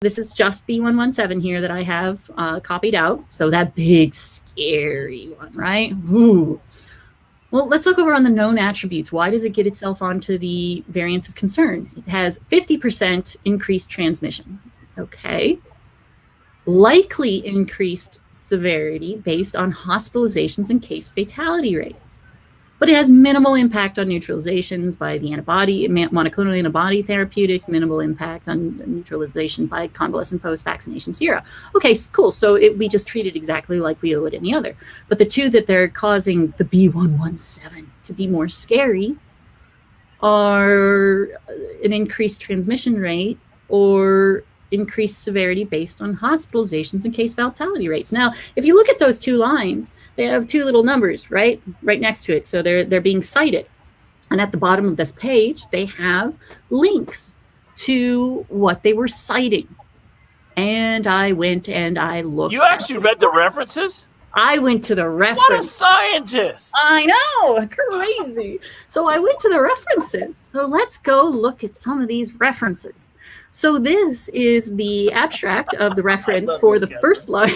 This is just B117 here that I have copied out. So that big, scary one, right? Ooh. Well, let's look over on the known attributes. Why does it get itself onto the variants of concern? It has 50% increased transmission. Okay. Likely increased severity based on hospitalizations and case fatality rates. But it has minimal impact on neutralizations by the antibody, monoclonal antibody therapeutics, minimal impact on neutralization by convalescent post-vaccination sera. Okay, cool. So we just treat it exactly like we would any other. But the two that they're causing the B117 to be more scary are an increased transmission rate or increased severity based on hospitalizations and case fatality rates. Now, if you look at those two lines, they have two little numbers right next to it. So they're being cited. And at the bottom of this page, they have links to what they were citing. And I went and I looked. You actually read the references? I went to the reference. What a scientist! I know, crazy. So I went to the references. So let's go look at some of these references. So this is the abstract of the reference for the first line,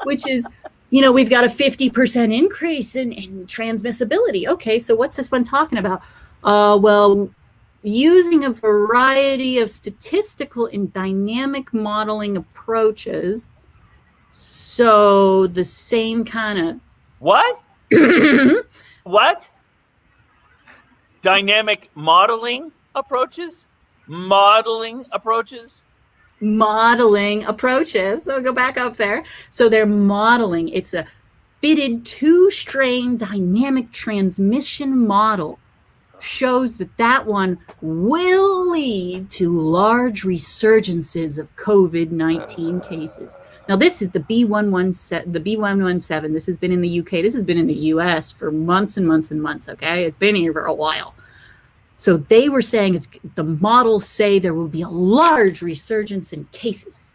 which is, we've got a 50% increase in transmissibility. Okay, so what's this one talking about? Well, using a variety of statistical and dynamic modeling approaches. So the same kind of... What? What? Dynamic modeling approaches? Modeling approaches. So go back up there. So they're modeling. It's a fitted two-strain dynamic transmission model. Shows that one will lead to large resurgences of COVID-19 cases. Now this is the B117. This has been in the UK. This has been in the US for months and months and months. Okay, it's been here for a while. So they were saying the models say there will be a large resurgence in cases.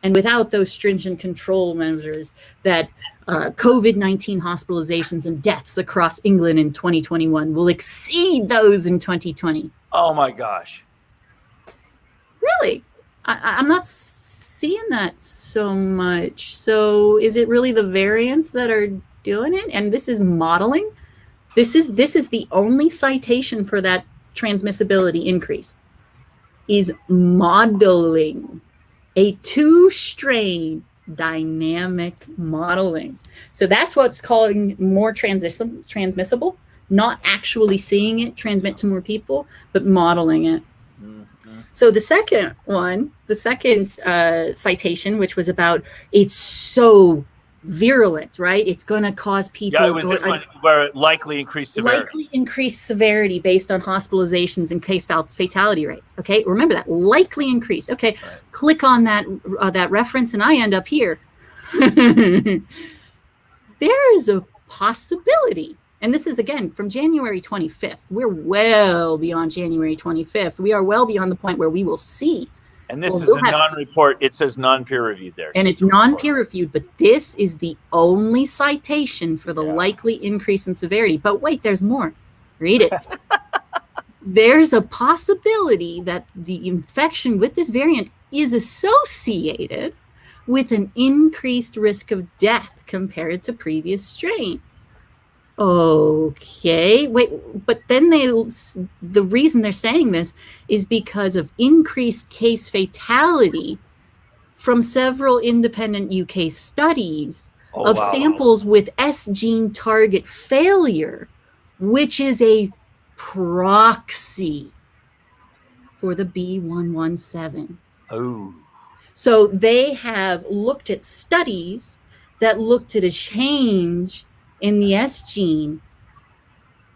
And without those stringent control measures, that COVID-19 hospitalizations and deaths across England in 2021 will exceed those in 2020. Oh my gosh. Really? I'm not seeing that so much. So is it really the variants that are doing it? And this is modeling? This is the only citation for that transmissibility increase is modeling, a two-strain dynamic modeling. So that's what's calling more transmissible, not actually seeing it transmit to more people, but modeling it. Mm-hmm. So the second citation, which was about it's so virulent, right? It's going to cause people. Yeah, it was this one where it likely increased severity. Likely increased severity based on hospitalizations and case fatality rates. Okay, remember that likely increased. Okay, right. Click on that reference, and I end up here. There is a possibility, and this is again from January 25th. We're well beyond January 25th. We are well beyond the point where we will see. And this is a non-report. It says non-peer-reviewed there. And it's non-peer-reviewed, but this is the only citation for the likely increase in severity. But wait, there's more. Read it. There's a possibility that the infection with this variant is associated with an increased risk of death compared to previous strain. Okay, wait, but then the reason they're saying this is because of increased case fatality from several independent UK studies of samples with S gene target failure, which is a proxy for the B117. Oh. So they have looked at studies that looked at a change in the S gene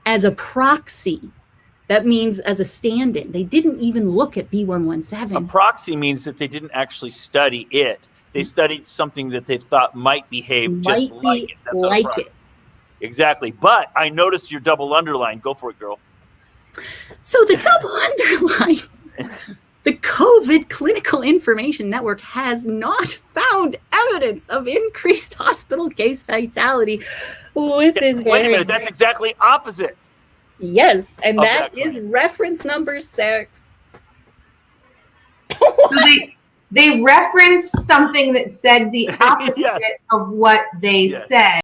as a proxy. That means as a stand-in. They didn't even look at B117. A proxy means that they didn't actually study it. They studied something that they thought might behave just like it. That's like it. Exactly. But I noticed your double underline. Go for it, girl. So the double underline, the COVID Clinical Information Network has not found evidence of increased hospital case fatality with this variant. Wait a minute, that's exactly opposite. Yes, and that is reference number 6. They referenced something that said the opposite Yes. of what they Yes. said.